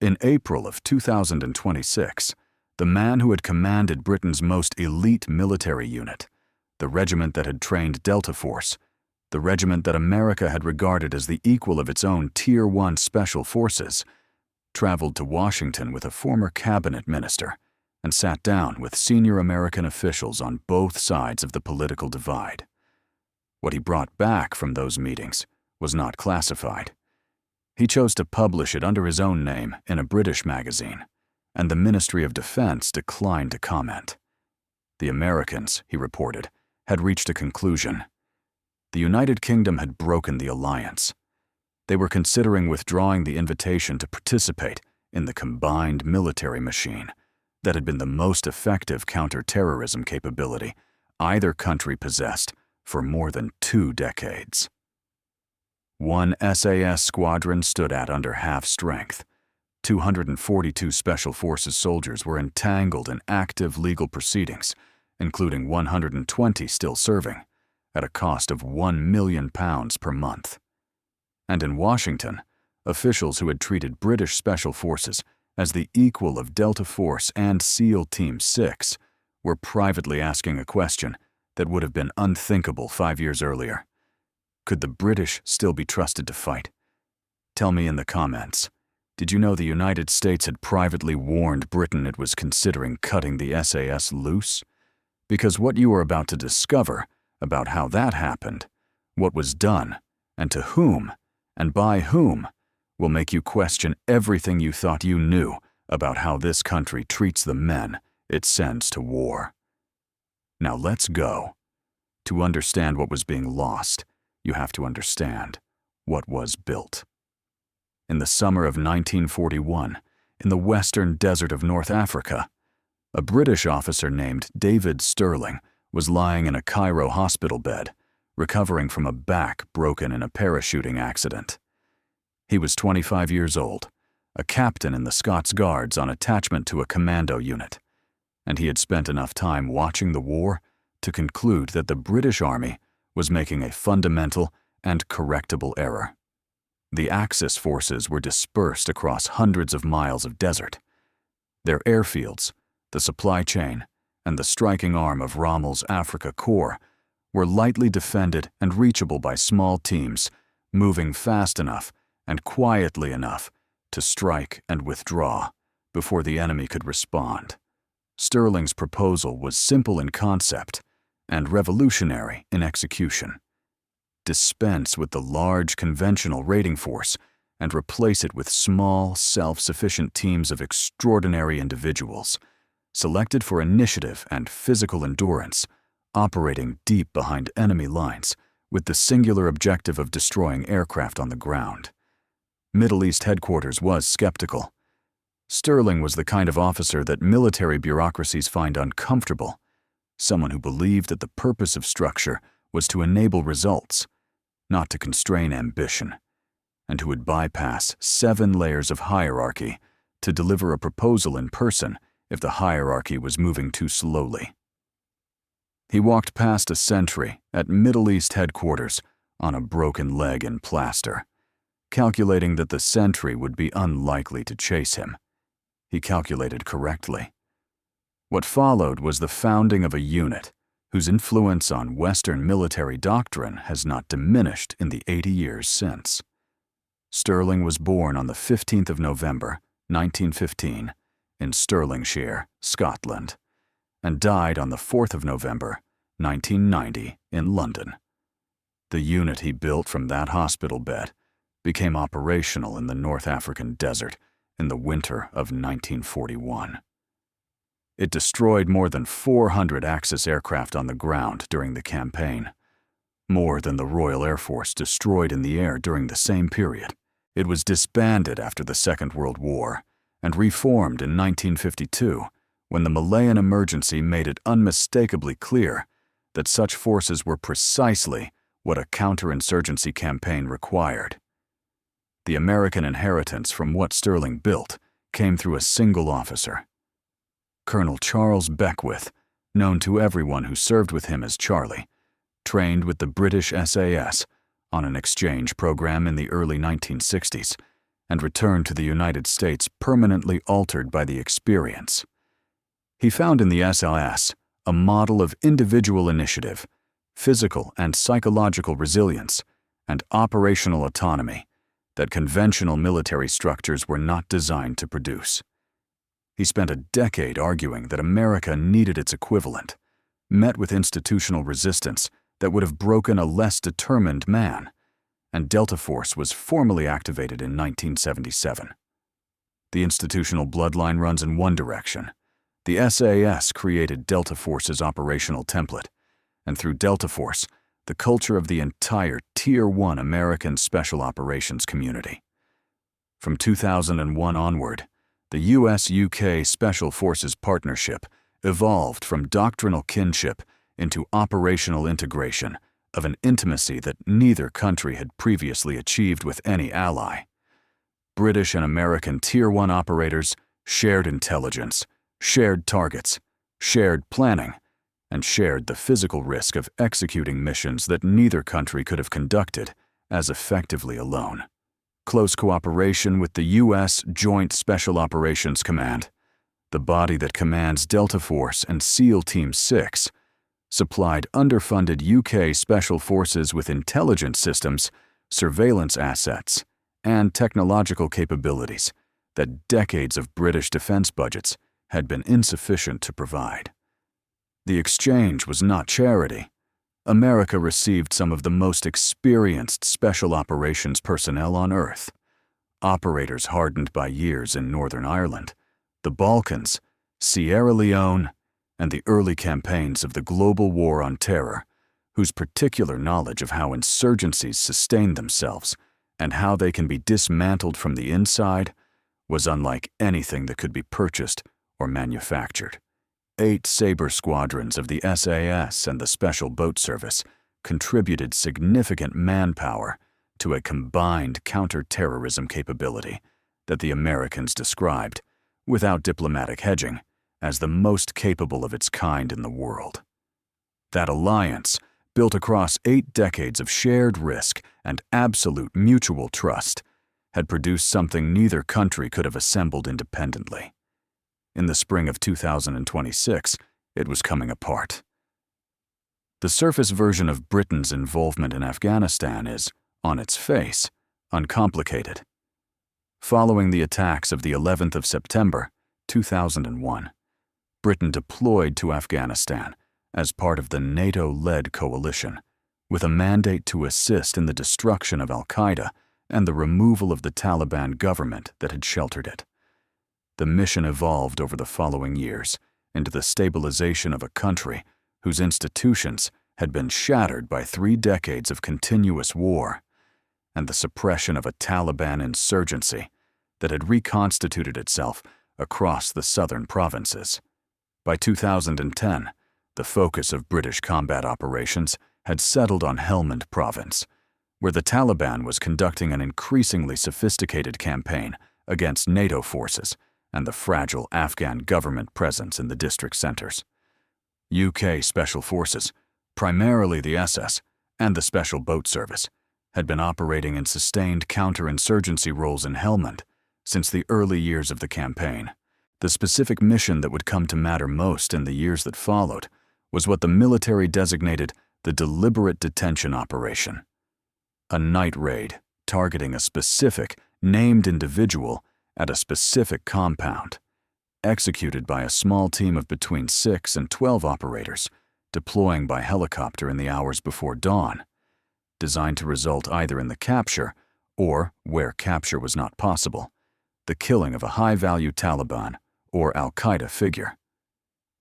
In April of 2026, the man who had commanded Britain's most elite military unit, the regiment that had trained Delta Force, the regiment that America had regarded as the equal of its own Tier 1 Special Forces, traveled to Washington with a former cabinet minister and sat down with senior American officials on both sides of the political divide. What he brought back from those meetings was not classified. He chose to publish it under his own name in a British magazine, and the Ministry of Defense declined to comment. The Americans, he reported, had reached a conclusion. The United Kingdom had broken the alliance. They were considering withdrawing the invitation to participate in the combined military machine that had been the most effective counter-terrorism capability either country possessed for more than 2 decades. One SAS squadron stood at under half strength. 242 Special Forces soldiers were entangled in active legal proceedings, including 120 still serving, at a cost of £1 million per month. And in Washington, officials who had treated British Special Forces as the equal of Delta Force and SEAL Team 6 were privately asking a question that would have been unthinkable 5 years earlier. Could the British still be trusted to fight? Tell me in the comments. Did you know the United States had privately warned Britain it was considering cutting the SAS loose? Because what you are about to discover about how that happened, what was done, and to whom, and by whom, will make you question everything you thought you knew about how this country treats the men it sends to war. Now let's go. To understand what was being lost, you have to understand what was built. In the summer of 1941, in the western desert of North Africa, a British officer named David Stirling was lying in a Cairo hospital bed, recovering from a back broken in a parachuting accident. He was 25 years old, a captain in the Scots Guards on attachment to a commando unit, and he had spent enough time watching the war to conclude that the British Army was making a fundamental and correctable error. The Axis forces were dispersed across hundreds of miles of desert. Their airfields, the supply chain, and the striking arm of Rommel's Africa Corps were lightly defended and reachable by small teams, moving fast enough and quietly enough to strike and withdraw before the enemy could respond. Stirling's proposal was simple in concept and revolutionary in execution. Dispense with the large conventional raiding force and replace it with small, self-sufficient teams of extraordinary individuals, selected for initiative and physical endurance, operating deep behind enemy lines with the singular objective of destroying aircraft on the ground. Middle East headquarters was skeptical. Stirling was the kind of officer that military bureaucracies find uncomfortable, someone who believed that the purpose of structure was to enable results, not to constrain ambition, and who would bypass 7 layers of hierarchy to deliver a proposal in person if the hierarchy was moving too slowly. He walked past a sentry at Middle East headquarters on a broken leg in plaster, calculating that the sentry would be unlikely to chase him. He calculated correctly. What followed was the founding of a unit whose influence on Western military doctrine has not diminished in the 80 years since. Stirling was born on the 15th of November, 1915, in Stirlingshire, Scotland, and died on the 4th of November, 1990, in London. The unit he built from that hospital bed became operational in the North African desert in the winter of 1941. It destroyed more than 400 Axis aircraft on the ground during the campaign, more than the Royal Air Force destroyed in the air during the same period. It was disbanded after the Second World War and reformed in 1952 when the Malayan emergency made it unmistakably clear that such forces were precisely what a counterinsurgency campaign required. The American inheritance from what Stirling built came through a single officer. Colonel Charles Beckwith, known to everyone who served with him as Charlie, trained with the British SAS on an exchange program in the early 1960s and returned to the United States permanently altered by the experience. He found in the SAS a model of individual initiative, physical and psychological resilience, and operational autonomy that conventional military structures were not designed to produce. He spent a decade arguing that America needed its equivalent, met with institutional resistance that would have broken a less determined man, and Delta Force was formally activated in 1977. The institutional bloodline runs in one direction. The SAS created Delta Force's operational template, and through Delta Force, the culture of the entire Tier 1 American Special Operations community. From 2001 onward, the US-UK Special Forces partnership evolved from doctrinal kinship into operational integration of an intimacy that neither country had previously achieved with any ally. British and American Tier 1 operators shared intelligence, shared targets, shared planning, and shared the physical risk of executing missions that neither country could have conducted as effectively alone. Close cooperation with the U.S. Joint Special Operations Command, the body that commands Delta Force and SEAL Team 6, supplied underfunded UK Special Forces with intelligence systems, surveillance assets, and technological capabilities that decades of British defense budgets had been insufficient to provide. The exchange was not charity. America received some of the most experienced special operations personnel on Earth, operators hardened by years in Northern Ireland, the Balkans, Sierra Leone, and the early campaigns of the global war on terror, whose particular knowledge of how insurgencies sustain themselves and how they can be dismantled from the inside was unlike anything that could be purchased or manufactured. 8 Sabre squadrons of the SAS and the Special Boat Service contributed significant manpower to a combined counter-terrorism capability that the Americans described, without diplomatic hedging, as the most capable of its kind in the world. That alliance, built across 8 decades of shared risk and absolute mutual trust, had produced something neither country could have assembled independently. In the spring of 2026, it was coming apart. The surface version of Britain's involvement in Afghanistan is, on its face, uncomplicated. Following the attacks of the 11th of September, 2001, Britain deployed to Afghanistan as part of the NATO-led coalition, with a mandate to assist in the destruction of al-Qaeda and the removal of the Taliban government that had sheltered it. The mission evolved over the following years into the stabilization of a country whose institutions had been shattered by 3 decades of continuous war, and the suppression of a Taliban insurgency that had reconstituted itself across the southern provinces. By 2010, the focus of British combat operations had settled on Helmand Province, where the Taliban was conducting an increasingly sophisticated campaign against NATO forces and the fragile Afghan government presence in the district centers. UK Special Forces, primarily the SS and the Special Boat Service, had been operating in sustained counterinsurgency roles in Helmand since the early years of the campaign. The specific mission that would come to matter most in the years that followed was what the military designated the Deliberate Detention Operation, a night raid targeting a specific, named individual at a specific compound, executed by a small team of between 6 and 12 operators, deploying by helicopter in the hours before dawn, designed to result either in the capture or, where capture was not possible, the killing of a high-value Taliban or al-Qaeda figure.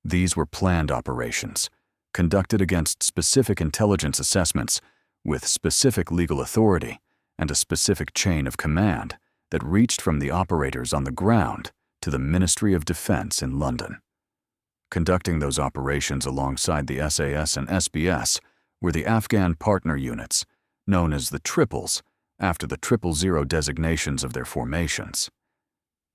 These were planned operations, conducted against specific intelligence assessments with specific legal authority and a specific chain of command that reached from the operators on the ground to the Ministry of Defense in London. Conducting those operations alongside the SAS and SBS were the Afghan partner units, known as the Triples, after the 000 designations of their formations.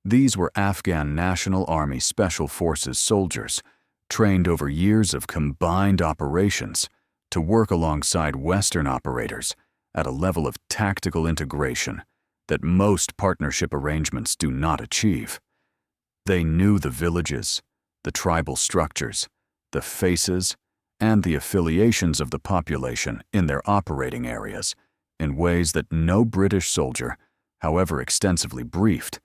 These were Afghan National Army Special Forces soldiers, trained over years of combined operations to work alongside Western operators at a level of tactical integration that most partnership arrangements do not achieve. They knew the villages, the tribal structures, the faces, and the affiliations of the population in their operating areas in ways that no British soldier, however extensively briefed,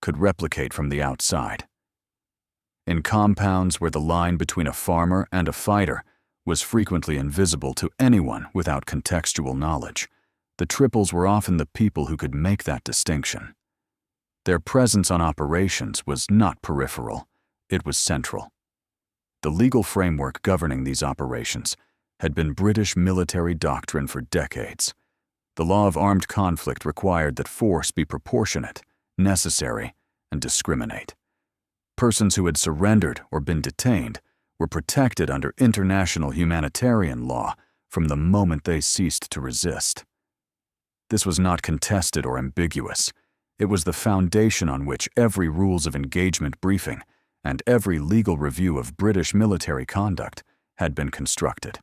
could replicate from the outside. In compounds where the line between a farmer and a fighter was frequently invisible to anyone without contextual knowledge, the triples were often the people who could make that distinction. Their presence on operations was not peripheral, it was central. The legal framework governing these operations had been British military doctrine for decades. The law of armed conflict required that force be proportionate, necessary, and discriminate. Persons who had surrendered or been detained were protected under international humanitarian law from the moment they ceased to resist. This was not contested or ambiguous. It was the foundation on which every rules of engagement briefing and every legal review of British military conduct had been constructed.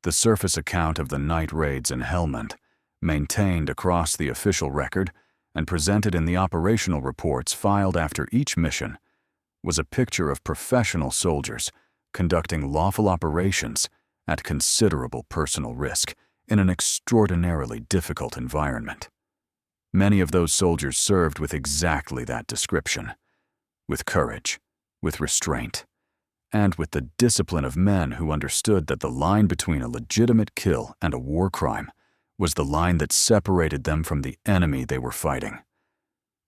The surface account of the night raids in Helmand, maintained across the official record and presented in the operational reports filed after each mission, was a picture of professional soldiers conducting lawful operations at considerable personal risk in an extraordinarily difficult environment. Many of those soldiers served with exactly that description, with courage, with restraint, and with the discipline of men who understood that the line between a legitimate kill and a war crime was the line that separated them from the enemy they were fighting.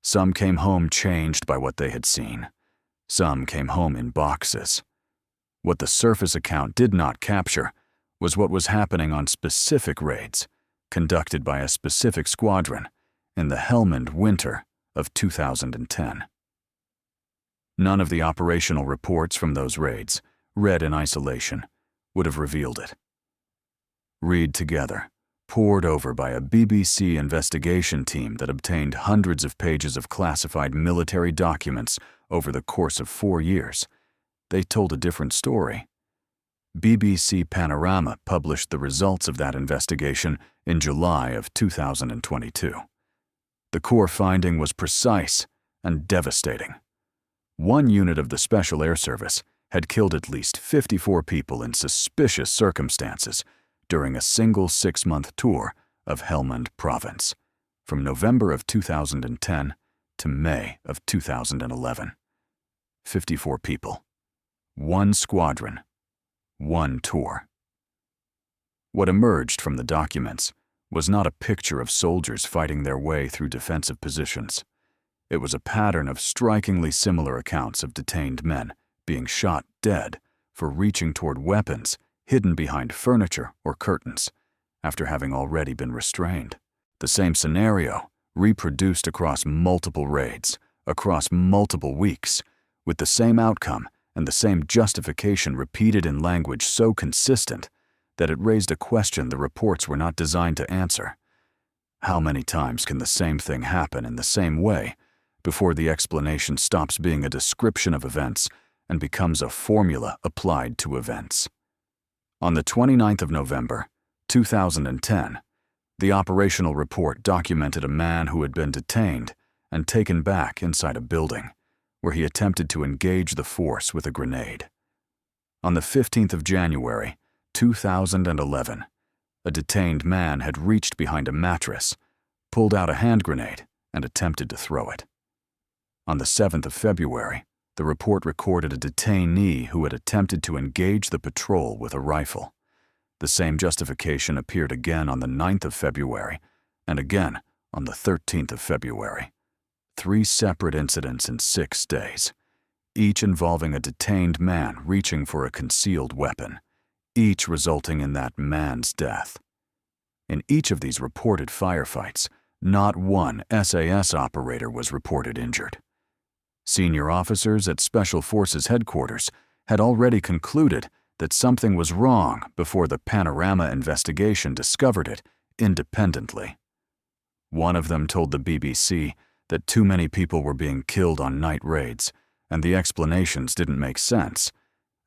Some came home changed by what they had seen. Some came home in boxes. What the surface account did not capture was what was happening on specific raids, conducted by a specific squadron in the Helmand winter of 2010. None of the operational reports from those raids, read in isolation, would have revealed it. Read together, pored over by a BBC investigation team that obtained hundreds of pages of classified military documents over the course of 4 years, they told a different story. BBC Panorama published the results of that investigation in July of 2022. The core finding was precise and devastating. One unit of the Special Air Service had killed at least 54 people in suspicious circumstances during a single 6-month tour of Helmand Province, from November of 2010 to May of 2011. 54 people. One squadron. One tour. What emerged from the documents was not a picture of soldiers fighting their way through defensive positions. It was a pattern of strikingly similar accounts of detained men being shot dead for reaching toward weapons hidden behind furniture or curtains after having already been restrained. The same scenario reproduced across multiple raids, across multiple weeks, with the same outcome and the same justification repeated in language so consistent that it raised a question the reports were not designed to answer. How many times can the same thing happen in the same way before the explanation stops being a description of events and becomes a formula applied to events? On the 29th of November, 2010, the operational report documented a man who had been detained and taken back inside a building, where he attempted to engage the force with a grenade. On the 15th of January, 2011, a detained man had reached behind a mattress, pulled out a hand grenade, and attempted to throw it. On the 7th of February, the report recorded a detainee who had attempted to engage the patrol with a rifle. The same justification appeared again on the 9th of February and again on the 13th of February. 3 separate incidents in 6 days, each involving a detained man reaching for a concealed weapon, each resulting in that man's death. In each of these reported firefights, not one SAS operator was reported injured. Senior officers at Special Forces headquarters had already concluded that something was wrong before the Panorama investigation discovered it independently. One of them told the BBC that too many people were being killed on night raids, and the explanations didn't make sense,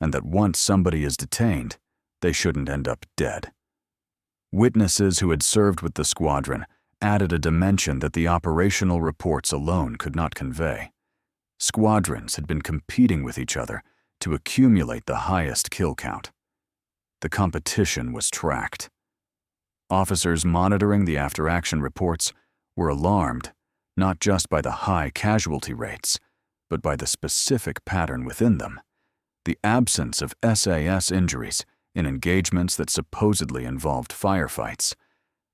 and that once somebody is detained, they shouldn't end up dead. Witnesses who had served with the squadron added a dimension that the operational reports alone could not convey. Squadrons had been competing with each other to accumulate the highest kill count. The competition was tracked. Officers monitoring the after-action reports were alarmed not just by the high casualty rates, but by the specific pattern within them, the absence of SAS injuries in engagements that supposedly involved firefights,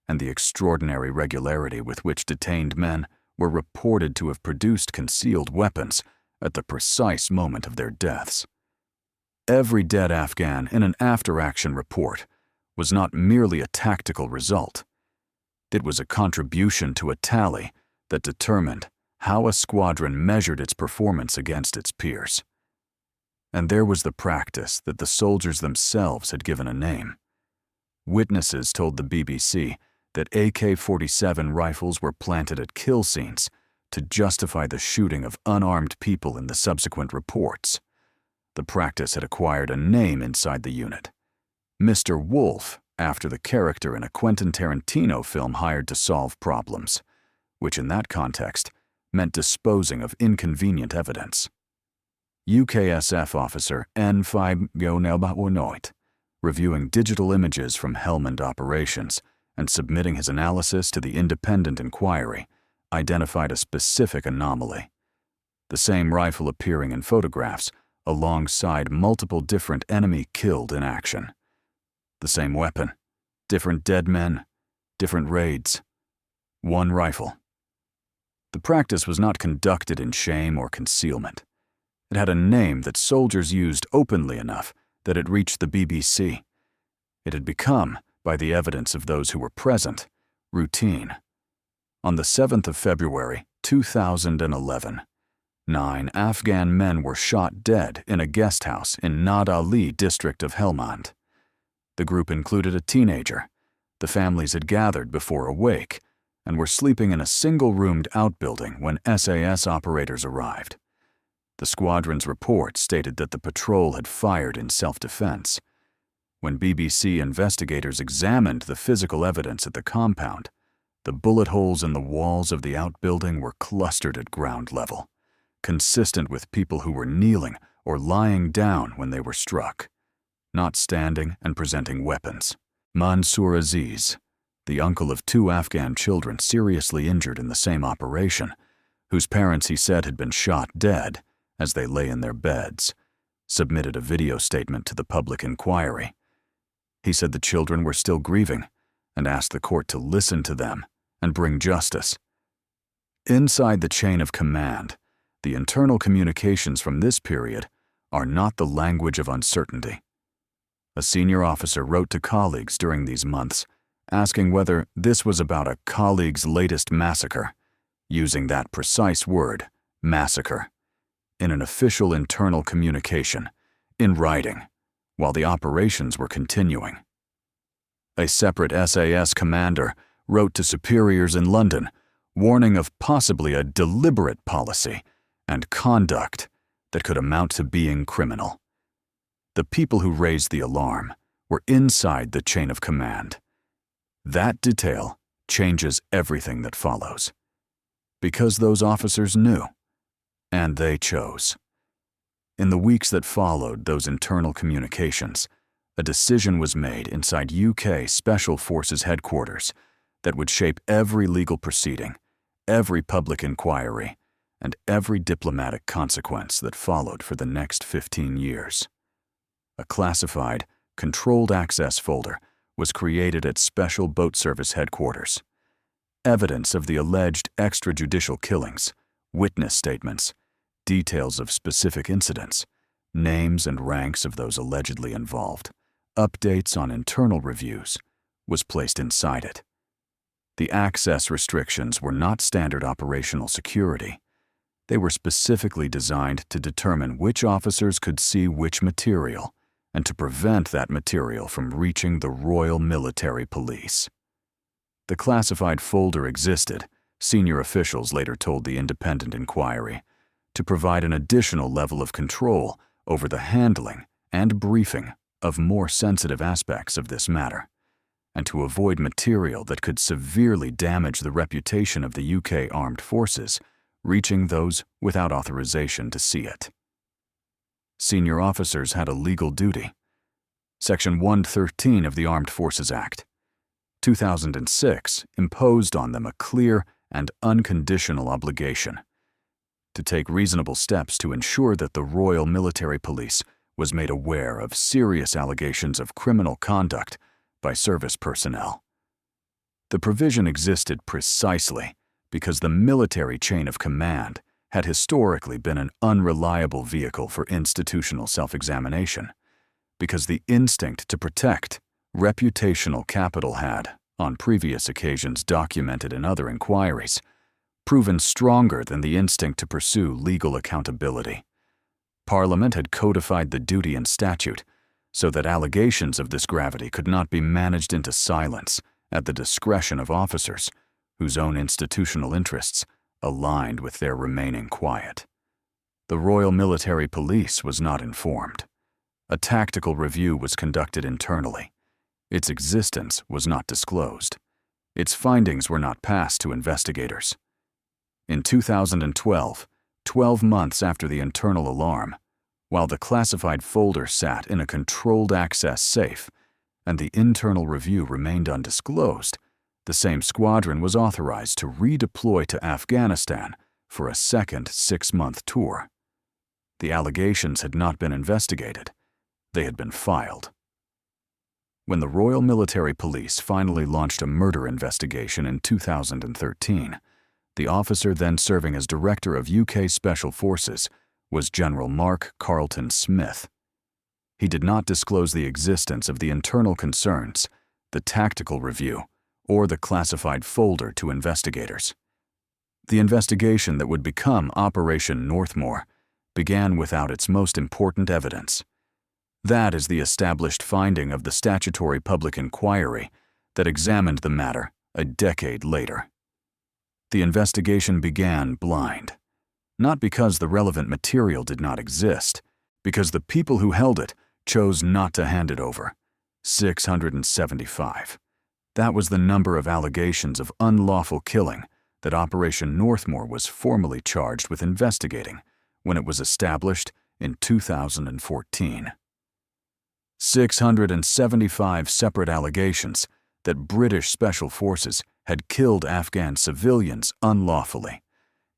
and the extraordinary regularity with which detained men were reported to have produced concealed weapons at the precise moment of their deaths. Every dead Afghan in an after-action report was not merely a tactical result. It was a contribution to a tally that determined how a squadron measured its performance against its peers. And there was the practice that the soldiers themselves had given a name. Witnesses told the BBC that AK-47 rifles were planted at kill scenes to justify the shooting of unarmed people in the subsequent reports. The practice had acquired a name inside the unit. Mr. Wolf, after the character in a Quentin Tarantino film hired to solve problems, which in that context meant disposing of inconvenient evidence. UKSF officer N5 Gonelbawnoit, reviewing digital images from Helmand operations and submitting his analysis to the independent inquiry, identified a specific anomaly. The same rifle appearing in photographs alongside multiple different enemy killed in action. The same weapon, different dead men, different raids, one rifle. The practice was not conducted in shame or concealment. It had a name that soldiers used openly enough that it reached the BBC. It had become, by the evidence of those who were present, routine. On the 7th of February, 2011, 9 Afghan men were shot dead in a guest house in Nad Ali district of Helmand. The group included a teenager. The families had gathered before a wake and were sleeping in a single-roomed outbuilding when SAS operators arrived. The squadron's report stated that the patrol had fired in self-defense. When BBC investigators examined the physical evidence at the compound, the bullet holes in the walls of the outbuilding were clustered at ground level, consistent with people who were kneeling or lying down when they were struck, not standing and presenting weapons. Mansour Aziz, the uncle of 2 Afghan children seriously injured in the same operation, whose parents he said had been shot dead as they lay in their beds, submitted a video statement to the public inquiry. He said the children were still grieving and asked the court to listen to them and bring justice. Inside the chain of command, the internal communications from this period are not the language of uncertainty. A senior officer wrote to colleagues during these months, asking whether this was about a colleague's latest massacre, using that precise word, massacre, in an official internal communication, in writing, while the operations were continuing. A separate SAS commander wrote to superiors in London, warning of possibly a deliberate policy and conduct that could amount to being criminal. The people who raised the alarm were inside the chain of command. That detail changes everything that follows. Because those officers knew, and they chose. In the weeks that followed those internal communications, a decision was made inside UK Special Forces headquarters that would shape every legal proceeding, every public inquiry, and every diplomatic consequence that followed for the next 15 years. A classified, controlled access folder was created at Special Boat Service headquarters. Evidence of the alleged extrajudicial killings, witness statements, details of specific incidents, names and ranks of those allegedly involved, updates on internal reviews, was placed inside it. The access restrictions were not standard operational security. They were specifically designed to determine which officers could see which material and to prevent that material from reaching the Royal Military Police. The classified folder existed, senior officials later told the independent inquiry, to provide an additional level of control over the handling and briefing of more sensitive aspects of this matter, and to avoid material that could severely damage the reputation of the UK Armed Forces, reaching those without authorization to see it. Senior officers had a legal duty. Section 113 of the Armed Forces Act, 2006, imposed on them a clear and unconditional obligation to take reasonable steps to ensure that the Royal Military Police was made aware of serious allegations of criminal conduct by service personnel. The provision existed precisely because the military chain of command had historically been an unreliable vehicle for institutional self-examination, because the instinct to protect reputational capital had, on previous occasions documented in other inquiries, proven stronger than the instinct to pursue legal accountability. Parliament had codified the duty in statute so that allegations of this gravity could not be managed into silence at the discretion of officers whose own institutional interests aligned with their remaining quiet. The Royal Military Police was not informed. A tactical review was conducted internally. Its existence was not disclosed. Its findings were not passed to investigators. In 2012, 12 months after the internal alarm, while the classified folder sat in a controlled access safe and the internal review remained undisclosed, the same squadron was authorized to redeploy to Afghanistan for a second 6-month tour. The allegations had not been investigated. They had been filed. When the Royal Military Police finally launched a murder investigation in 2013, the officer then serving as Director of UK Special Forces was General Mark Carlton Smith. He did not disclose the existence of the internal concerns, the tactical review, or the classified folder to investigators. The investigation that would become Operation Northmoor began without its most important evidence. That is the established finding of the statutory public inquiry that examined the matter a decade later. The investigation began blind, not because the relevant material did not exist, because the people who held it chose not to hand it over. 675. That was the number of allegations of unlawful killing that Operation Northmoor was formally charged with investigating when it was established in 2014. 675 separate allegations that British Special Forces had killed Afghan civilians unlawfully,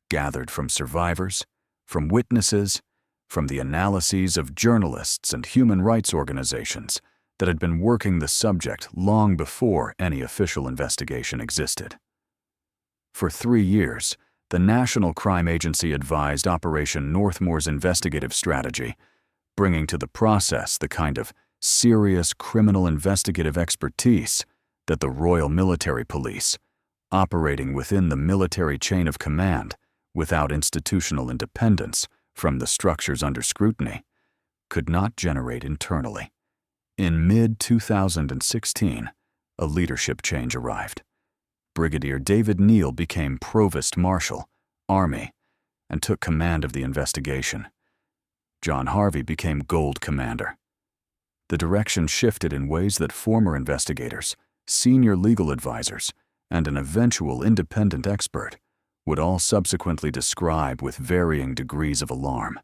gathered from survivors, from witnesses, from the analyses of journalists and human rights organizations that had been working the subject long before any official investigation existed. For 3 years, the National Crime Agency advised Operation Northmoor's investigative strategy, bringing to the process the kind of serious criminal investigative expertise that the Royal Military Police, operating within the military chain of command without institutional independence from the structures under scrutiny, could not generate internally. In mid-2016, a leadership change arrived. Brigadier David Neal became Provost Marshal, Army, and took command of the investigation. John Harvey became Gold Commander. The direction shifted in ways that former investigators, senior legal advisors, and an eventual independent expert would all subsequently describe with varying degrees of alarm.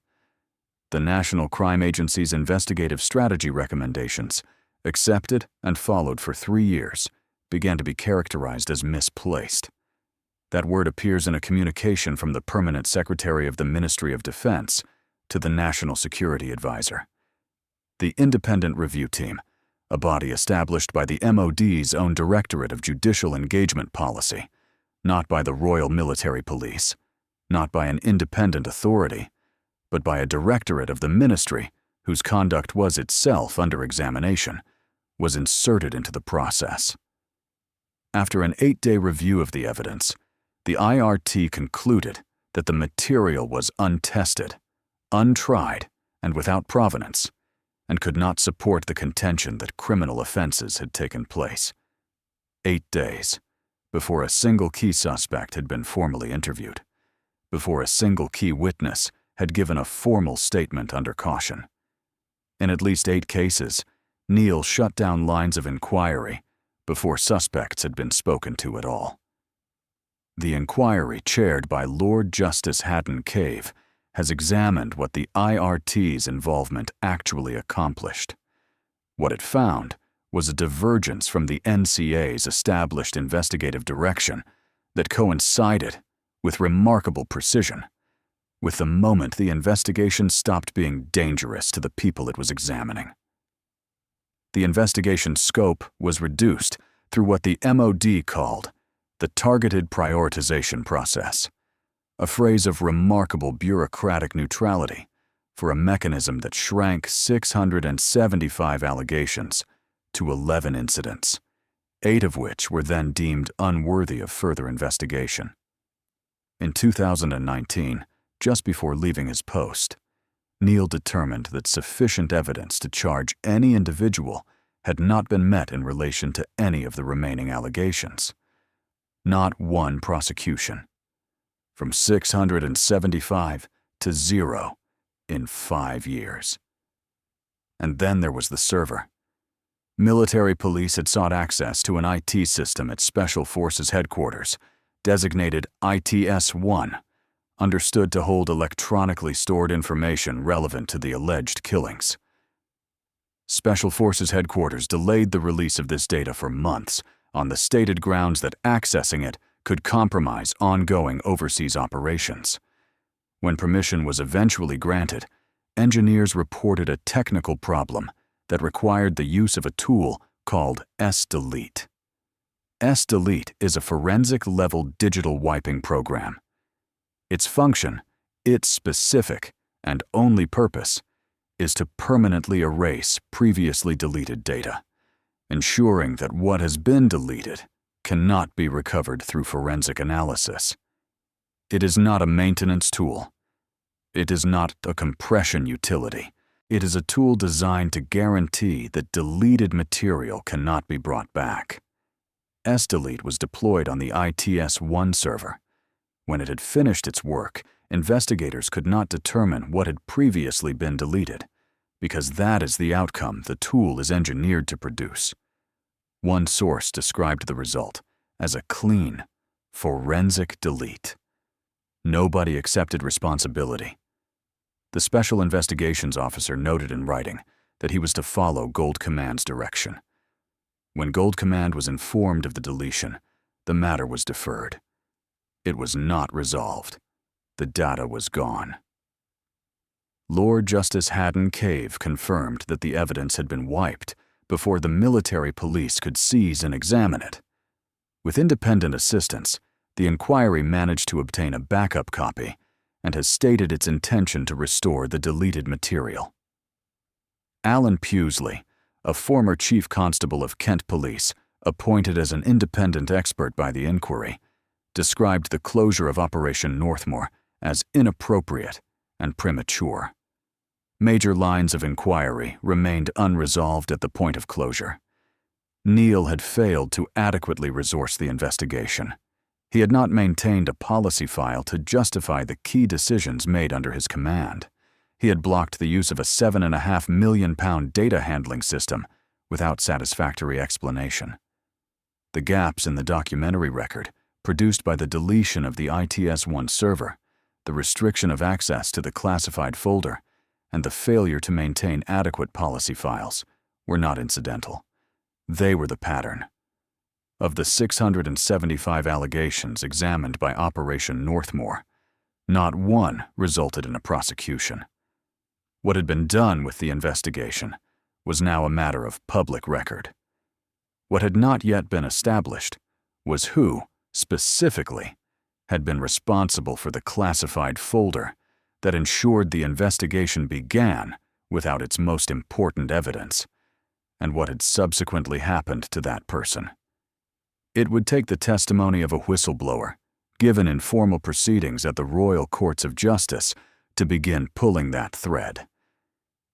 The National Crime Agency's investigative strategy recommendations, accepted and followed for 3 years, began to be characterized as misplaced. That word appears in a communication from the Permanent Secretary of the Ministry of Defense to the National Security Advisor. The Independent Review Team, a body established by the MOD's own Directorate of Judicial Engagement Policy, not by the Royal Military Police, not by an independent authority, but by a directorate of the ministry whose conduct was itself under examination, was inserted into the process. After an 8-day review of the evidence, the IRT concluded that the material was untested, untried, and without provenance, and could not support the contention that criminal offenses had taken place. 8 days before a single key suspect had been formally interviewed, before a single key witness had given a formal statement under caution. In at least 8 cases, Neal shut down lines of inquiry, before suspects had been spoken to at all. The inquiry, chaired by Lord Justice Haddon Cave, has examined what the IRT's involvement actually accomplished. What it found was a divergence from the NCA's established investigative direction that coincided, with remarkable precision, with the moment the investigation stopped being dangerous to the people it was examining. The investigation's scope was reduced through what the MOD called the targeted prioritization process, a phrase of remarkable bureaucratic neutrality for a mechanism that shrank 675 allegations to 11 incidents, 8 of which were then deemed unworthy of further investigation. In 2019, just before leaving his post, Neil determined that sufficient evidence to charge any individual had not been met in relation to any of the remaining allegations. Not one prosecution. From 675 to 0 in 5 years. And then there was the server. Military police had sought access to an IT system at Special Forces headquarters, designated ITS-1, understood to hold electronically stored information relevant to the alleged killings. Special Forces headquarters delayed the release of this data for months on the stated grounds that accessing it could compromise ongoing overseas operations. When permission was eventually granted, engineers reported a technical problem that required the use of a tool called S-Delete. S-Delete is a forensic-level digital wiping program. Its function, its specific and only purpose, is to permanently erase previously deleted data, ensuring that what has been deleted cannot be recovered through forensic analysis. It is not a maintenance tool. It is not a compression utility. It is a tool designed to guarantee that deleted material cannot be brought back. S-Delete was deployed on the ITS-1 server. When it had finished its work, investigators could not determine what had previously been deleted, because that is the outcome the tool is engineered to produce. One source described the result as a clean, forensic delete. Nobody accepted responsibility. The Special Investigations Officer noted in writing that he was to follow Gold Command's direction. When Gold Command was informed of the deletion, the matter was deferred. It was not resolved. The data was gone. Lord Justice Haddon Cave confirmed that the evidence had been wiped before the military police could seize and examine it. With independent assistance, the inquiry managed to obtain a backup copy and has stated its intention to restore the deleted material. Alan Pewsley, a former chief constable of Kent Police, appointed as an independent expert by the inquiry, described the closure of Operation Northmoor as inappropriate and premature. Major lines of inquiry remained unresolved at the point of closure. Neil had failed to adequately resource the investigation. He had not maintained a policy file to justify the key decisions made under his command. He had blocked the use of a £7.5 million data handling system without satisfactory explanation. The gaps in the documentary record, produced by the deletion of the ITS-1 server, the restriction of access to the classified folder, and the failure to maintain adequate policy files, were not incidental. They were the pattern. Of the 675 allegations examined by Operation Northmoor, not one resulted in a prosecution. What had been done with the investigation was now a matter of public record. What had not yet been established was who, specifically, had been responsible for the classified folder that ensured the investigation began without its most important evidence, and what had subsequently happened to that person. It would take the testimony of a whistleblower, given in formal proceedings at the Royal Courts of Justice, to begin pulling that thread.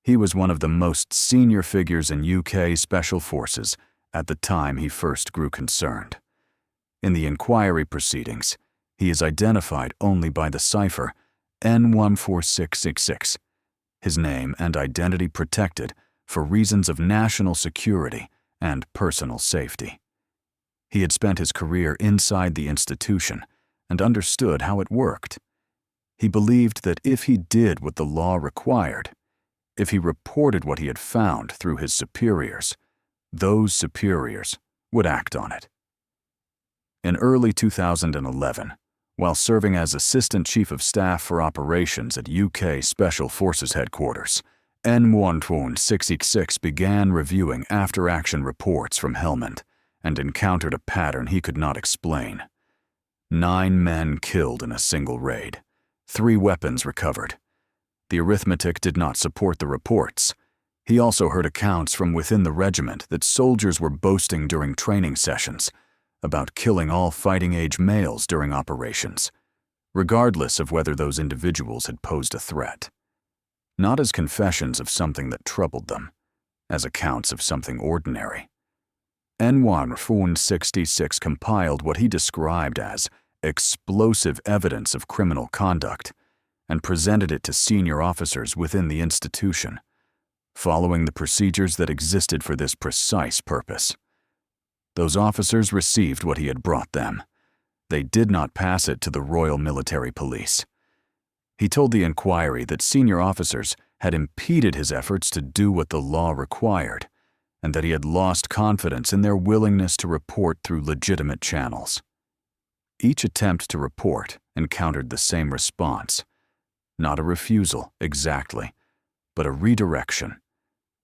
He was one of the most senior figures in UK Special Forces at the time he first grew concerned. In the inquiry proceedings, he is identified only by the cipher N14666, his name and identity protected for reasons of national security and personal safety. He had spent his career inside the institution and understood how it worked. He believed that if he did what the law required, if he reported what he had found through his superiors, those superiors would act on it. In early 2011, while serving as Assistant Chief of Staff for Operations at UK Special Forces Headquarters, N166 began reviewing after-action reports from Helmand and encountered a pattern he could not explain. 9 men killed in a single raid, 3 weapons recovered. The arithmetic did not support the reports. He also heard accounts from within the regiment that soldiers were boasting during training sessions about killing all fighting-age males during operations, regardless of whether those individuals had posed a threat. Not as confessions of something that troubled them, as accounts of something ordinary. N166 compiled what he described as explosive evidence of criminal conduct and presented it to senior officers within the institution, following the procedures that existed for this precise purpose. Those officers received what he had brought them. They did not pass it to the Royal Military Police. He told the inquiry that senior officers had impeded his efforts to do what the law required, and that he had lost confidence in their willingness to report through legitimate channels. Each attempt to report encountered the same response. Not a refusal, exactly, but a redirection.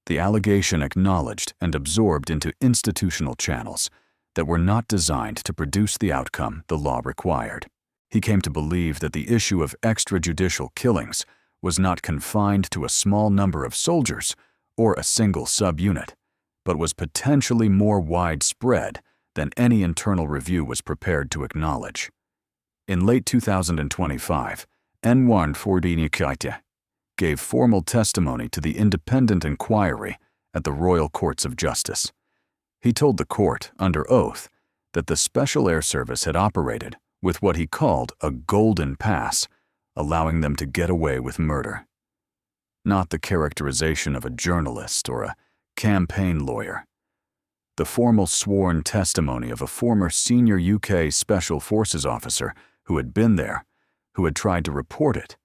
The allegation acknowledged and absorbed into institutional channels that were not designed to produce the outcome the law required. He came to believe that the issue of extrajudicial killings was not confined to a small number of soldiers or a single subunit, but was potentially more widespread than any internal review was prepared to acknowledge. In late 2025, N149 gave formal testimony to the independent inquiry at the Royal Courts of Justice. He told the court, under oath, that the Special Air Service had operated with what he called a golden pass, allowing them to get away with murder. Not the characterization of a journalist or a campaign lawyer. The formal sworn testimony of a former senior UK Special Forces officer who had been there, who had tried to report it,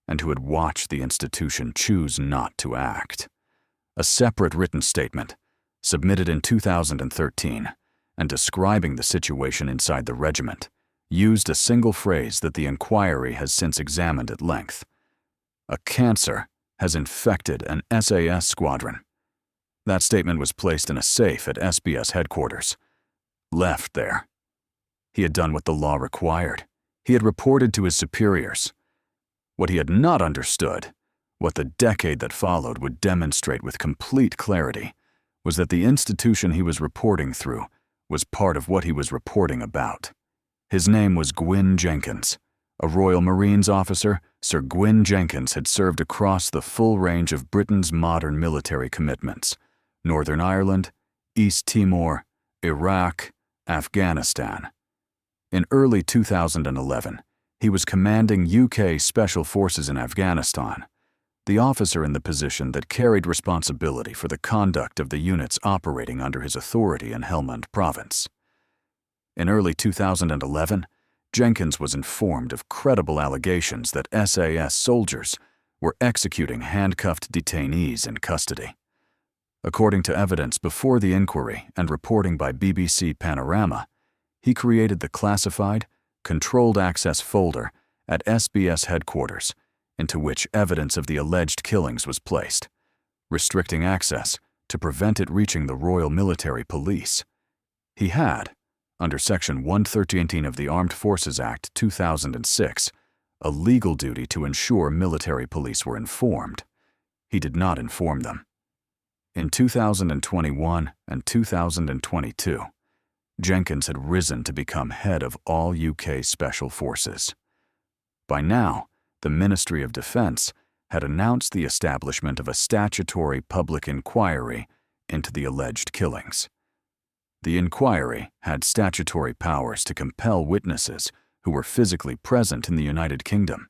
and who had watched the institution choose not to act. A separate written statement, submitted in 2013, and describing the situation inside the regiment, used a single phrase that the inquiry has since examined at length. A cancer has infected an SAS squadron. That statement was placed in a safe at SBS headquarters. Left there. He had done what the law required. He had reported to his superiors. What he had not understood, what the decade that followed would demonstrate with complete clarity, was that the institution he was reporting through was part of what he was reporting about. His name was Gwyn Jenkins. A Royal Marines officer, Sir Gwyn Jenkins had served across the full range of Britain's modern military commitments: Northern Ireland, East Timor, Iraq, Afghanistan. In early 2011, he was commanding UK Special Forces in Afghanistan, the officer in the position that carried responsibility for the conduct of the units operating under his authority in Helmand Province. In early 2011, Jenkins was informed of credible allegations that SAS soldiers were executing handcuffed detainees in custody. According to evidence before the inquiry and reporting by BBC Panorama, he created the classified, controlled access folder at SBS headquarters, into which evidence of the alleged killings was placed, restricting access to prevent it reaching the Royal Military Police. He had, under Section 113 of the Armed Forces Act 2006, a legal duty to ensure military police were informed. He did not inform them. In 2021 and 2022, Jenkins had risen to become head of all UK Special Forces. By now, the Ministry of Defence had announced the establishment of a statutory public inquiry into the alleged killings. The inquiry had statutory powers to compel witnesses who were physically present in the United Kingdom.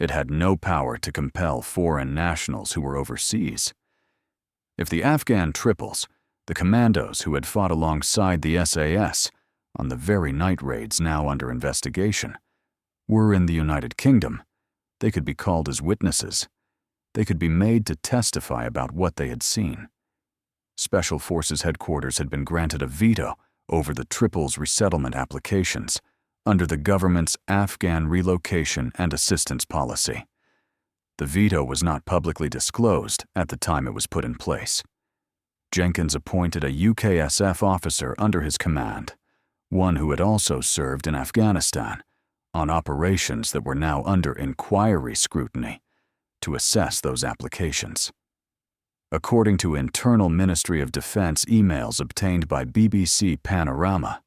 It had no power to compel foreign nationals who were overseas. If the Afghan triples, The commandos who had fought alongside the SAS on the very night raids now under investigation were in the United Kingdom. They could be called as witnesses. They could be made to testify about what they had seen. Special Forces headquarters had been granted a veto over the Triples resettlement applications under the government's Afghan relocation and assistance policy. The veto was not publicly disclosed at the time it was put in place. Jenkins appointed a UKSF officer under his command, one who had also served in Afghanistan, on operations that were now under inquiry scrutiny, to assess those applications. According to internal Ministry of Defense emails obtained by BBC Panorama,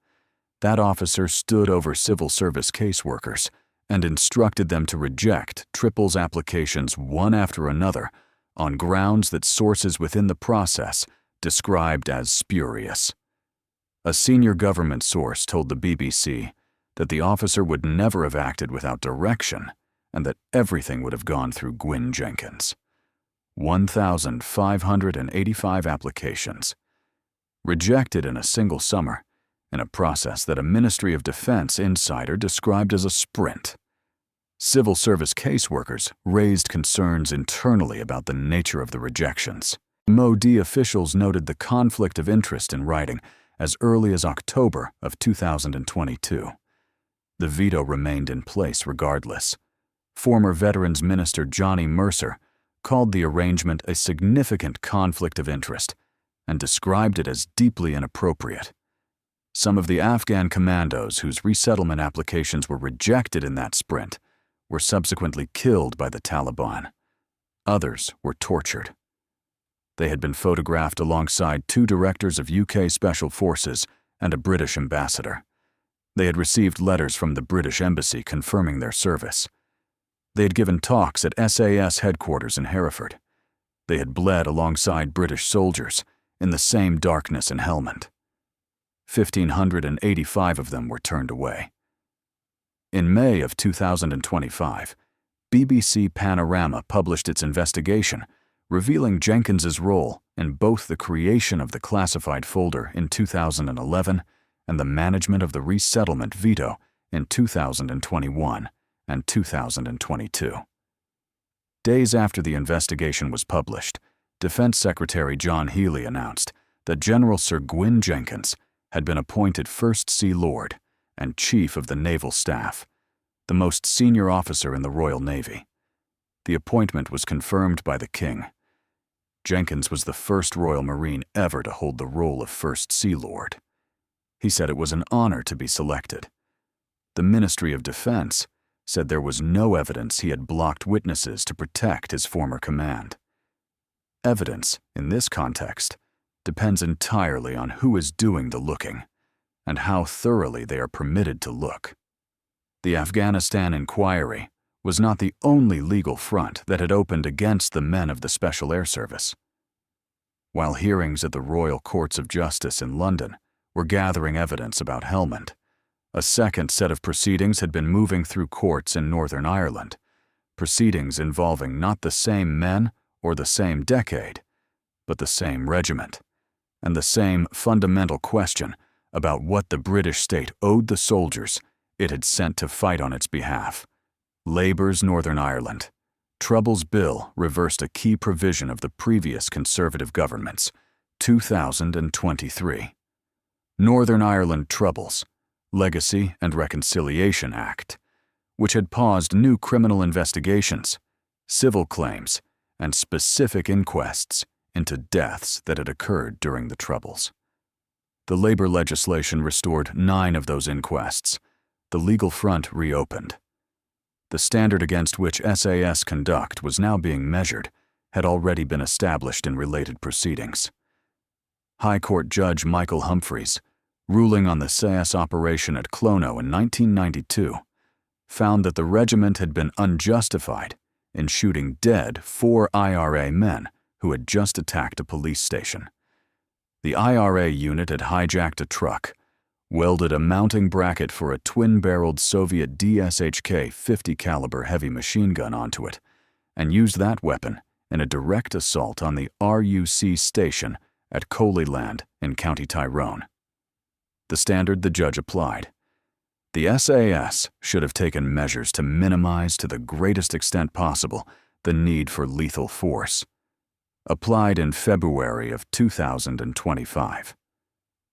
that officer stood over civil service caseworkers and instructed them to reject Triples applications one after another on grounds that sources within the process described as spurious. A senior government source told the BBC that the officer would never have acted without direction and that everything would have gone through Gwyn Jenkins. 1,585 applications, rejected in a single summer, in a process that a Ministry of Defense insider described as a sprint. Civil service caseworkers raised concerns internally about the nature of the rejections. MOD officials noted the conflict of interest in writing as early as October of 2022. The veto remained in place regardless. Former Veterans Minister Johnny Mercer called the arrangement a significant conflict of interest and described it as deeply inappropriate. Some of the Afghan commandos whose resettlement applications were rejected in that sprint were subsequently killed by the Taliban. Others were tortured. They had been photographed alongside 2 directors of UK Special Forces and a British ambassador. They had received letters from the British Embassy confirming their service. They had given talks at SAS headquarters in Hereford. They had bled alongside British soldiers in the same darkness in Helmand. 1,585 of them were turned away. In May of 2025, BBC Panorama published its investigation, revealing Jenkins's role in both the creation of the classified folder in 2011 and the management of the resettlement veto in 2021 and 2022. Days after the investigation was published, Defense Secretary John Healey announced that General Sir Gwyn Jenkins had been appointed First Sea Lord and Chief of the Naval Staff, the most senior officer in the Royal Navy. The appointment was confirmed by the King. Jenkins was the first Royal Marine ever to hold the role of First Sea Lord. He said it was an honor to be selected. The Ministry of Defense said there was no evidence he had blocked witnesses to protect his former command. Evidence, in this context, depends entirely on who is doing the looking and how thoroughly they are permitted to look. The Afghanistan inquiry was not the only legal front that had opened against the men of the Special Air Service. While hearings at the Royal Courts of Justice in London were gathering evidence about Helmand, a second set of proceedings had been moving through courts in Northern Ireland, proceedings involving not the same men or the same decade, but the same regiment, and the same fundamental question about what the British state owed the soldiers it had sent to fight on its behalf. Labour's Northern Ireland. Troubles Bill reversed a key provision of the previous Conservative government's 2023 Northern Ireland Troubles, Legacy and Reconciliation Act, which had paused new criminal investigations, civil claims, and specific inquests into deaths that had occurred during the Troubles. The Labour legislation restored 9 of those inquests. The legal front reopened. The standard against which SAS conduct was now being measured had already been established in related proceedings. High Court Judge Michael Humphreys, ruling on the SAS operation at Clono in 1992, found that the regiment had been unjustified in shooting dead 4 IRA men who had just attacked a police station. The IRA unit had hijacked a truck, welded a mounting bracket for a twin-barreled Soviet DSHK 50 caliber heavy machine gun onto it, and used that weapon in a direct assault on the RUC station at Colyland in County Tyrone. The standard the judge applied. The SAS should have taken measures to minimize to the greatest extent possible the need for lethal force. Applied in February of 2025.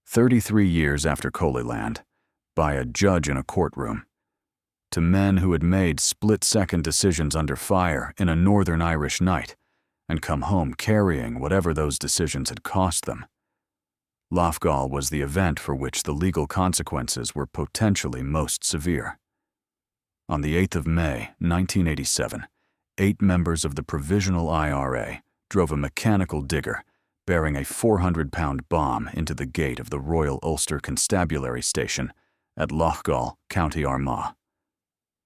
33 years after Colyland, by a judge in a courtroom. To men who had made split-second decisions under fire in a Northern Irish night and come home carrying whatever those decisions had cost them. Loughgall was the event for which the legal consequences were potentially most severe. On the 8th of May, 1987, 8 members of the Provisional IRA drove a mechanical digger bearing a 400-pound bomb into the gate of the Royal Ulster Constabulary Station at Loughgall, County Armagh.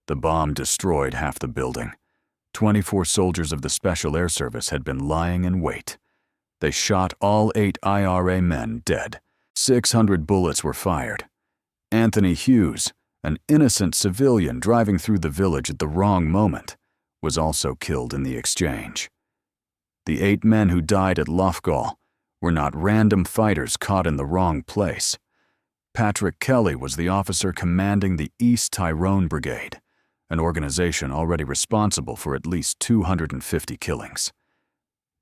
The bomb destroyed half the building. 24 soldiers of the Special Air Service had been lying in wait. They shot all 8 IRA men dead. 600 bullets were fired. Anthony Hughes, an innocent civilian driving through the village at the wrong moment, was also killed in the exchange. The 8 men who died at Loughgall were not random fighters caught in the wrong place. Patrick Kelly was the officer commanding the East Tyrone Brigade, an organization already responsible for at least 250 killings.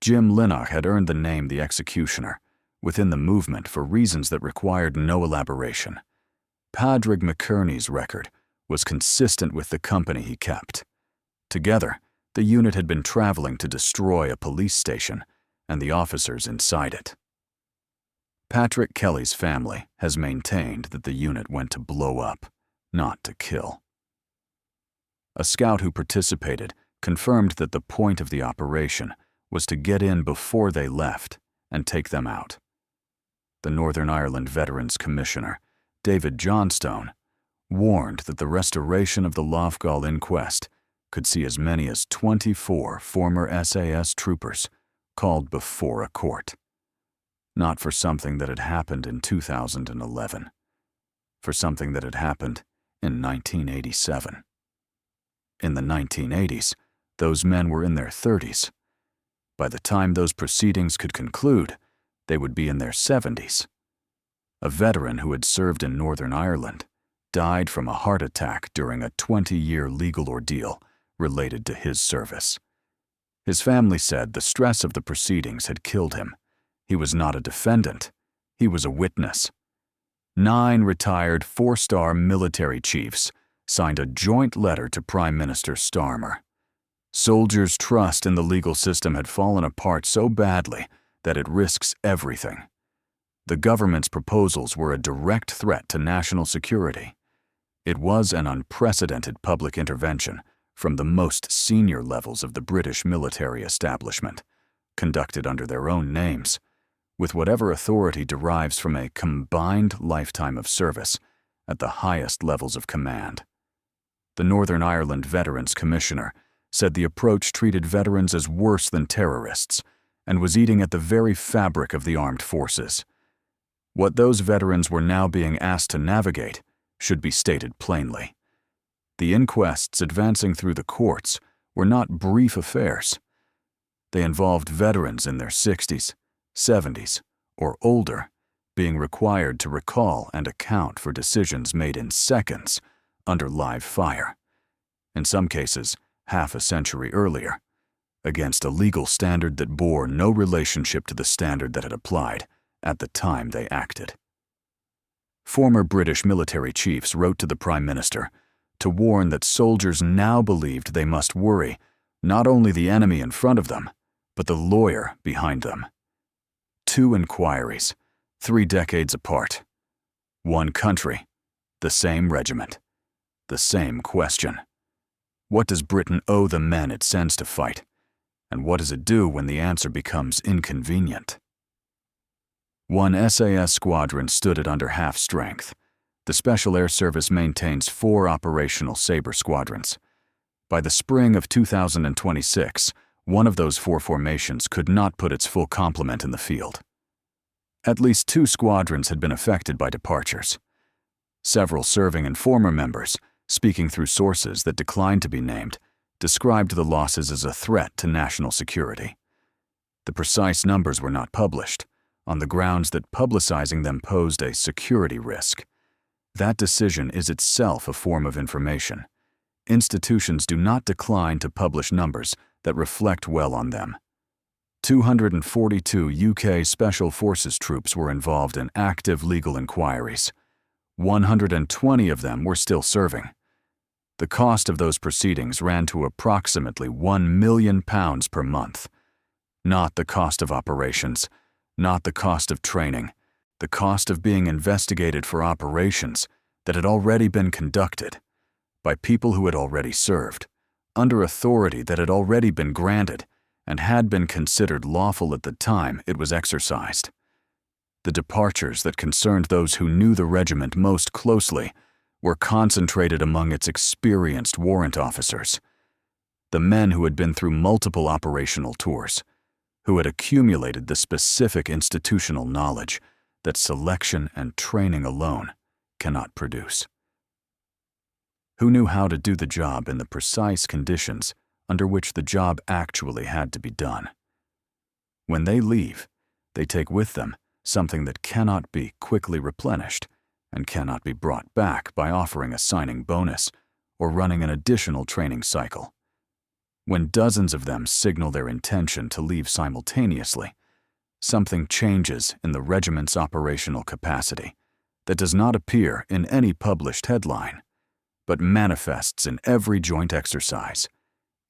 Jim Linnock had earned the name the executioner within the movement for reasons that required no elaboration. Padraig McKerney's record was consistent with the company he kept. Together, the unit had been traveling to destroy a police station and the officers inside it. Patrick Kelly's family has maintained that the unit went to blow up, not to kill. A scout who participated confirmed that the point of the operation was to get in before they left and take them out. The Northern Ireland Veterans Commissioner, David Johnstone, warned that the restoration of the Loughgall inquest could see as many as 24 former SAS troopers called before a court. Not for something that had happened in 2011, for something that had happened in 1987. In the 1980s, those men were in their 30s. By the time those proceedings could conclude, they would be in their 70s. A veteran who had served in Northern Ireland died from a heart attack during a 20-year legal ordeal related to his service. His family said the stress of the proceedings had killed him. He was not a defendant. He was a witness. 9 retired 4-star military chiefs signed a joint letter to Prime Minister Starmer. Soldiers' trust in the legal system had fallen apart so badly that it risks everything. The government's proposals were a direct threat to national security. It was an unprecedented public intervention from the most senior levels of the British military establishment, conducted under their own names, with whatever authority derives from a combined lifetime of service at the highest levels of command. The Northern Ireland Veterans Commissioner said the approach treated veterans as worse than terrorists and was eating at the very fabric of the armed forces. What those veterans were now being asked to navigate should be stated plainly. The inquests advancing through the courts were not brief affairs. They involved veterans in their 60s, 70s, or older being required to recall and account for decisions made in seconds under live fire, in some cases half a century earlier, against a legal standard that bore no relationship to the standard that had applied at the time they acted. Former British military chiefs wrote to the Prime Minister to warn that soldiers now believed they must worry not only the enemy in front of them, but the lawyer behind them. 2 inquiries, 3 decades apart. 1 country, the same regiment, the same question. What does Britain owe the men it sends to fight? And what does it do when the answer becomes inconvenient? 1 SAS squadron stood at under half strength. The Special Air Service maintains 4 operational Sabre squadrons. By the spring of 2026, one of those 4 formations could not put its full complement in the field. At least 2 squadrons had been affected by departures. Several serving and former members, speaking through sources that declined to be named, described the losses as a threat to national security. The precise numbers were not published, on the grounds that publicizing them posed a security risk. That decision is itself a form of information. Institutions do not decline to publish numbers that reflect well on them. 242 UK Special Forces troops were involved in active legal inquiries. 120 of them were still serving. The cost of those proceedings ran to approximately £1 million per month. Not the cost of operations, not the cost of training, the cost of being investigated for operations that had already been conducted by people who had already served, under authority that had already been granted and had been considered lawful at the time it was exercised. The departures that concerned those who knew the regiment most closely were concentrated among its experienced warrant officers, the men who had been through multiple operational tours, who had accumulated the specific institutional knowledge that selection and training alone cannot produce. Who knew how to do the job in the precise conditions under which the job actually had to be done. When they leave, they take with them something that cannot be quickly replenished and cannot be brought back by offering a signing bonus or running an additional training cycle. When dozens of them signal their intention to leave simultaneously, something changes in the regiment's operational capacity that does not appear in any published headline, but manifests in every joint exercise,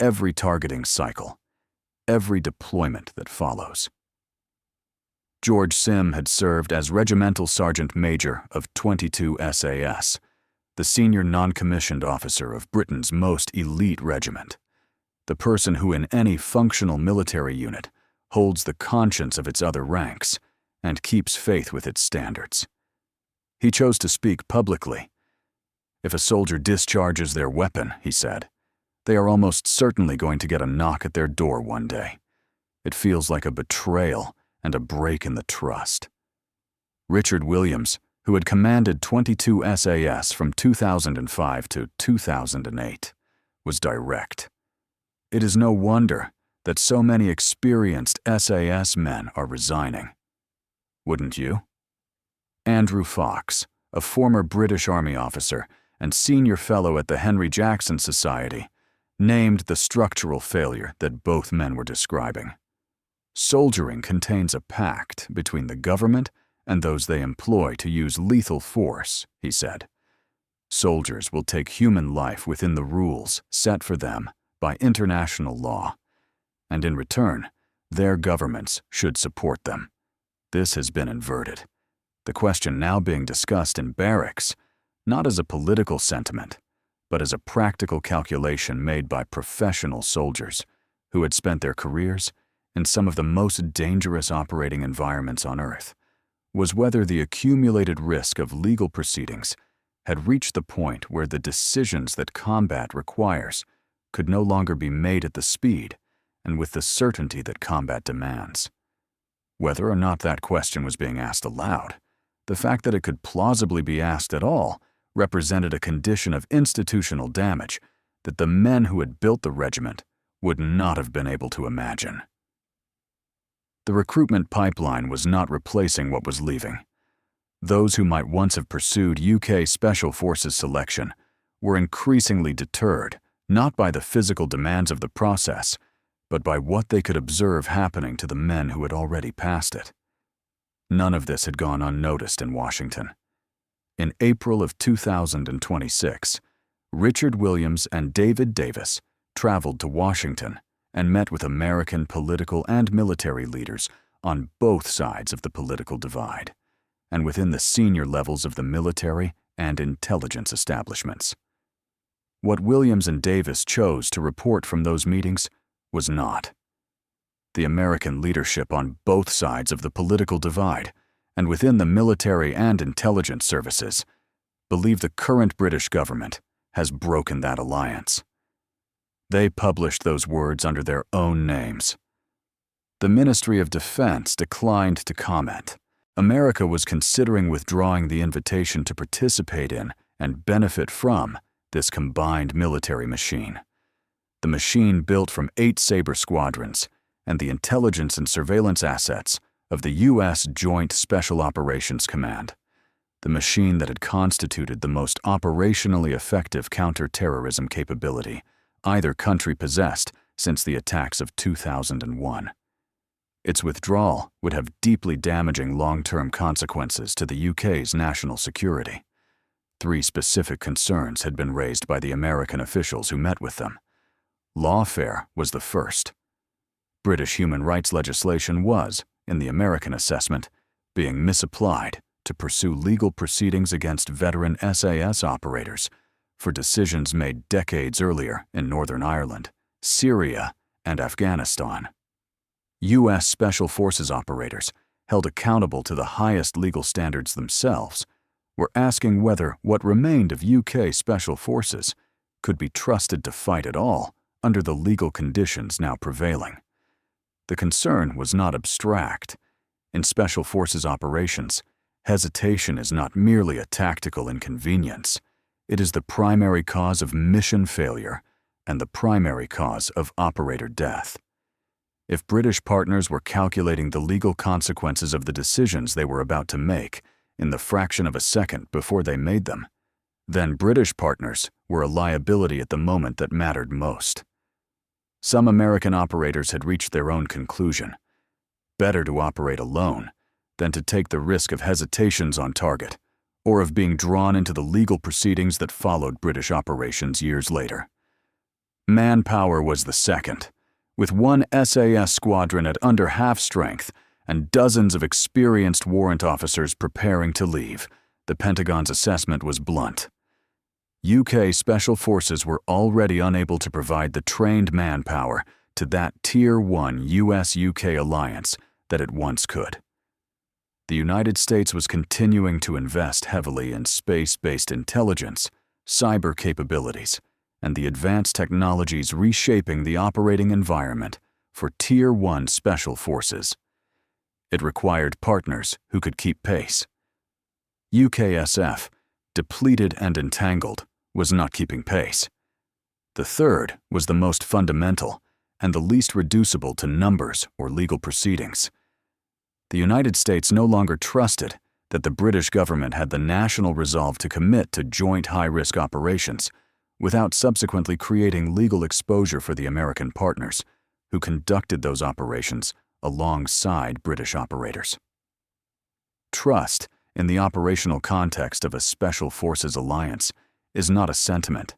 every targeting cycle, every deployment that follows. George Sim had served as Regimental Sergeant Major of 22 SAS, the senior non-commissioned officer of Britain's most elite regiment, the person who in any functional military unit holds the conscience of its other ranks and keeps faith with its standards. He chose to speak publicly. If a soldier discharges their weapon, he said, they are almost certainly going to get a knock at their door one day. It feels like a betrayal and a break in the trust. Richard Williams, who had commanded 22 SAS from 2005 to 2008, was direct. It is no wonder that so many experienced SAS men are resigning. Wouldn't you? Andrew Fox, a former British Army officer and senior fellow at the Henry Jackson Society, named the structural failure that both men were describing. Soldiering contains a pact between the government and those they employ to use lethal force, he said. Soldiers will take human life within the rules set for them by international law, and in return, their governments should support them. This has been inverted. The question now being discussed in barracks, not as a political sentiment, but as a practical calculation made by professional soldiers who had spent their careers in some of the most dangerous operating environments on Earth, was whether the accumulated risk of legal proceedings had reached the point where the decisions that combat requires could no longer be made at the speed and with the certainty that combat demands. Whether or not that question was being asked aloud, the fact that it could plausibly be asked at all represented a condition of institutional damage that the men who had built the regiment would not have been able to imagine. The recruitment pipeline was not replacing what was leaving. Those who might once have pursued UK Special Forces selection were increasingly deterred not by the physical demands of the process, but by what they could observe happening to the men who had already passed it. None of this had gone unnoticed in Washington. In April of 2026, Richard Williams and David Davis traveled to Washington and met with American political and military leaders on both sides of the political divide, and within the senior levels of the military and intelligence establishments. What Williams and Davis chose to report from those meetings was not. The American leadership on both sides of the political divide and within the military and intelligence services believe the current British government has broken that alliance. They published those words under their own names. The Ministry of Defense declined to comment. America was considering withdrawing the invitation to participate in and benefit from this combined military machine. The machine built from 8 Sabre squadrons and the intelligence and surveillance assets of the U.S. Joint Special Operations Command, the machine that had constituted the most operationally effective counter-terrorism capability either country possessed since the attacks of 2001. Its withdrawal would have deeply damaging long-term consequences to the UK's national security. 3 specific concerns had been raised by the American officials who met with them. Lawfare was the first. British human rights legislation was, in the American assessment, being misapplied to pursue legal proceedings against veteran SAS operators for decisions made decades earlier in Northern Ireland, Syria, and Afghanistan. U.S. Special Forces operators, held accountable to the highest legal standards themselves, were asking whether what remained of UK Special Forces could be trusted to fight at all under the legal conditions now prevailing. The concern was not abstract. In Special Forces operations, hesitation is not merely a tactical inconvenience. It is the primary cause of mission failure and the primary cause of operator death. If British partners were calculating the legal consequences of the decisions they were about to make in the fraction of a second before they made them, then British partners were a liability at the moment that mattered most. Some American operators had reached their own conclusion. Better to operate alone than to take the risk of hesitations on target or of being drawn into the legal proceedings that followed British operations years later. Manpower was the second. With 1 SAS squadron at under half strength and dozens of experienced warrant officers preparing to leave, the Pentagon's assessment was blunt. UK Special Forces were already unable to provide the trained manpower to that Tier 1 US-UK alliance that it once could. The United States was continuing to invest heavily in space-based intelligence, cyber capabilities, and the advanced technologies reshaping the operating environment for Tier 1 Special Forces. It required partners who could keep pace. UKSF, depleted and entangled, was not keeping pace. The third was the most fundamental and the least reducible to numbers or legal proceedings. The United States no longer trusted that the British government had the national resolve to commit to joint high-risk operations without subsequently creating legal exposure for the American partners who conducted those operations alongside British operators. Trust in the operational context of a Special Forces alliance is not a sentiment.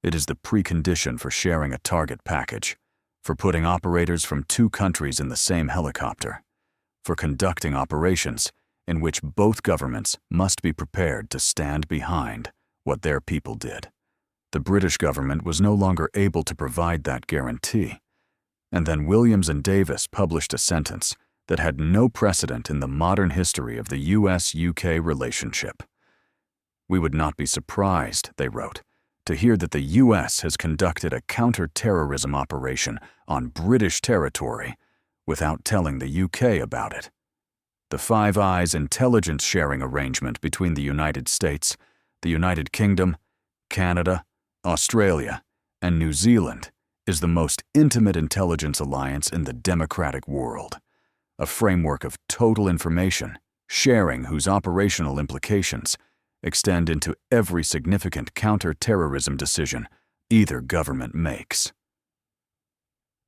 It is the precondition for sharing a target package, for putting operators from 2 countries in the same helicopter, for conducting operations in which both governments must be prepared to stand behind what their people did. The British government was no longer able to provide that guarantee, and then Williams and Davis published a sentence that had no precedent in the modern history of the US-UK relationship. "We would not be surprised," they wrote, "to hear that the US has conducted a counter-terrorism operation on British territory without telling the UK about it." The Five Eyes intelligence sharing arrangement between the United States, the United Kingdom, Canada, Australia, and New Zealand is the most intimate intelligence alliance in the democratic world, a framework of total information sharing whose operational implications extend into every significant counter-terrorism decision either government makes.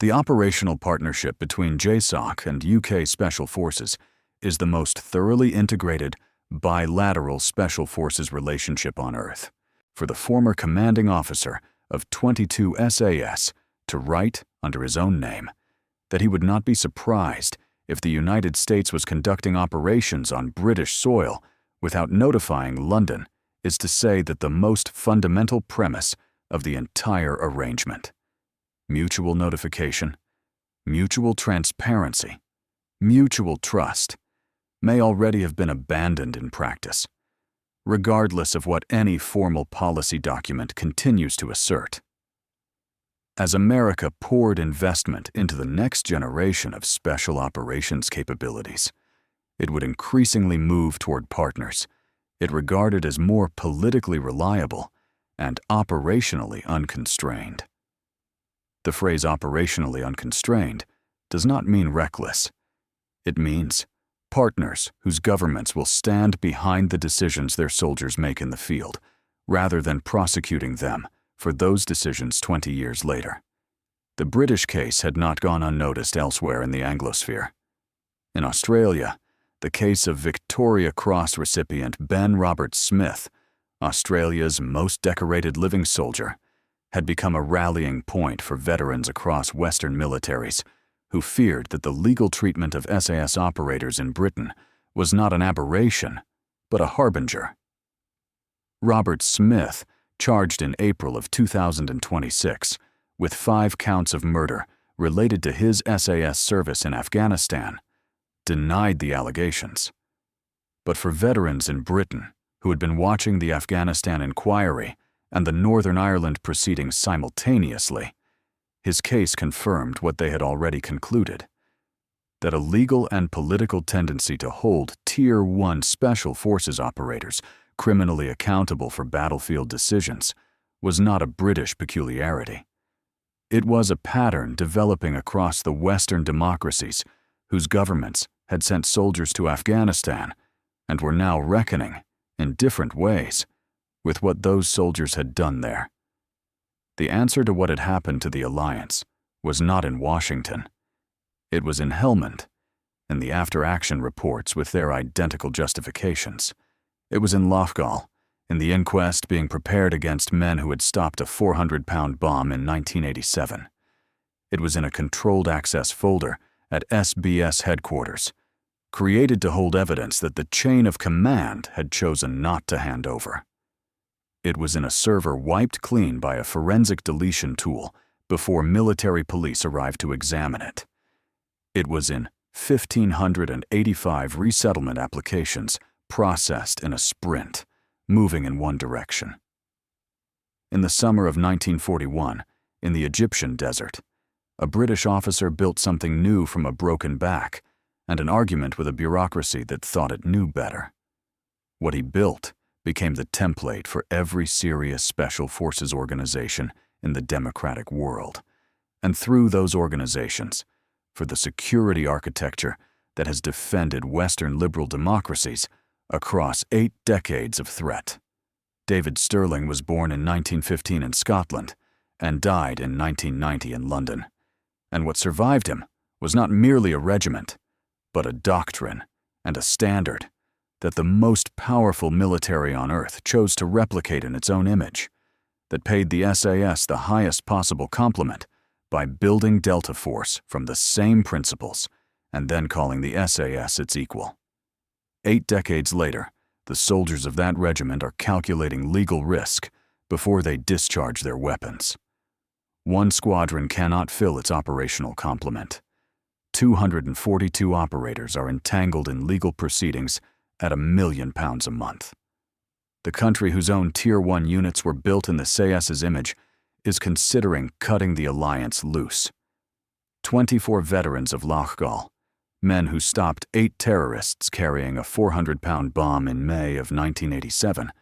The operational partnership between JSOC and UK Special Forces is the most thoroughly integrated, bilateral Special Forces relationship on Earth. For the former commanding officer of 22 SAS to write, under his own name, that he would not be surprised if the United States was conducting operations on British soil without notifying London is to say that the most fundamental premise of the entire arrangement, mutual notification, mutual transparency, mutual trust, may already have been abandoned in practice, regardless of what any formal policy document continues to assert. As America poured investment into the next generation of special operations capabilities, it would increasingly move toward partners it regarded as more politically reliable and operationally unconstrained. The phrase operationally unconstrained does not mean reckless. It means Partners whose governments will stand behind the decisions their soldiers make in the field, rather than prosecuting them for those decisions 20 years later. The British case had not gone unnoticed elsewhere in the Anglosphere. In Australia, the case of Victoria Cross recipient Ben Robert Smith, Australia's most decorated living soldier, had become a rallying point for veterans across Western militaries who feared that the legal treatment of SAS operators in Britain was not an aberration, but a harbinger. Robert Smith, charged in April of 2026 with 5 counts of murder related to his SAS service in Afghanistan, denied the allegations. But for veterans in Britain who had been watching the Afghanistan inquiry and the Northern Ireland proceedings simultaneously, his case confirmed what they had already concluded, that a legal and political tendency to hold Tier 1 Special Forces operators criminally accountable for battlefield decisions was not a British peculiarity. It was a pattern developing across the Western democracies whose governments had sent soldiers to Afghanistan and were now reckoning, in different ways, with what those soldiers had done there. The answer to what had happened to the alliance was not in Washington. It was in Helmand, in the after-action reports with their identical justifications. It was in Loughgall, in the inquest being prepared against men who had stopped a 400-pound bomb in 1987. It was in a controlled access folder at SBS headquarters, created to hold evidence that the chain of command had chosen not to hand over. It was in a server wiped clean by a forensic deletion tool before military police arrived to examine it. It was in 1,585 resettlement applications processed in a sprint, moving in one direction. In the summer of 1941, in the Egyptian desert, a British officer built something new from a broken back and an argument with a bureaucracy that thought it knew better. What he built became the template for every serious special forces organization in the democratic world, and through those organizations, for the security architecture that has defended Western liberal democracies across 8 decades of threat. David Stirling was born in 1915 in Scotland and died in 1990 in London. And what survived him was not merely a regiment, but a doctrine and a standard that the most powerful military on earth chose to replicate in its own image, that paid the SAS the highest possible compliment by building Delta Force from the same principles and then calling the SAS its equal. 8 decades later, the soldiers of that regiment are calculating legal risk before they discharge their weapons. One squadron cannot fill its operational complement. 242 operators are entangled in legal proceedings at £1 million a month. The country whose own Tier 1 units were built in the SAS's image is considering cutting the alliance loose. 24 veterans of Loughgall, men who stopped 8 terrorists carrying a 400-pound bomb in May of 1987,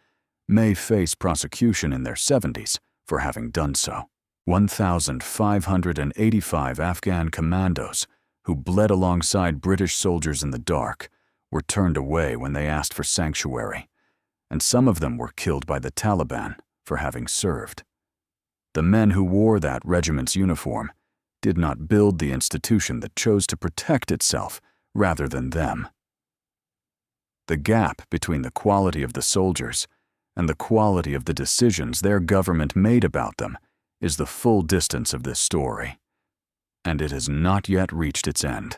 may face prosecution in their 70s for having done so. 1,585 Afghan commandos who bled alongside British soldiers in the dark were turned away when they asked for sanctuary, and some of them were killed by the Taliban for having served. The men who wore that regiment's uniform did not build the institution that chose to protect itself rather than them. The gap between the quality of the soldiers and the quality of the decisions their government made about them is the full distance of this story, and it has not yet reached its end.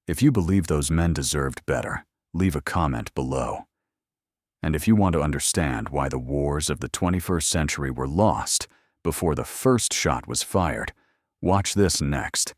If you believe those men deserved better, leave a comment below. And if you want to understand why the wars of the 21st century were lost before the first shot was fired, watch this next.